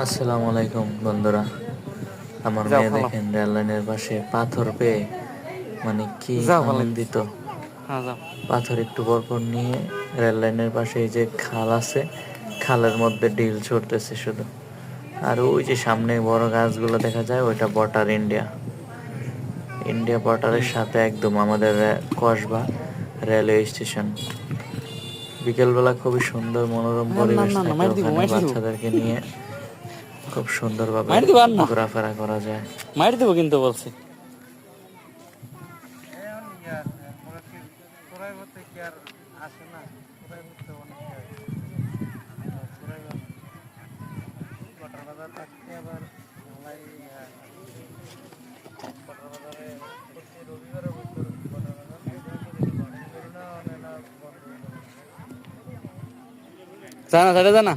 আসসালামু আলাইকুম বন্ধুরা। আমার যাও মেয়ে ফালাও। দেখেন রেল লাইনের পাশে পাথর পেয়ে মানে কি যাও ফালাইতেছি। আনন্দিত। হ্যাঁ যাও। পাথর একটু পর পর নিয়ে রেল লাইনের পাশে এই যে খাল আছে, খালের মধ্যে ডিল ছড়তেছে শুধু। আর ওই যে সামনে বড় গাছগুলো দেখা যায়, ওইটা বর্ডার ইন্ডিয়া। ইন্ডিয়া বর্ডারের সাথে একদম আমাদের কসবা রেলওয়ে স্টেশন। বিকেলবেলা খুবই সুন্দর মনোরম না পরিবেশ না না, থাকে মাইর দিব ওখানে, মাইর দিব বাচ্চাদেরকে নিয়ে খুব সুন্দরভাবে মাইর দিব আর না, ঘোরাফেরা করা যায়। মাইর দিব কিন্তু বলছি। জানা জানা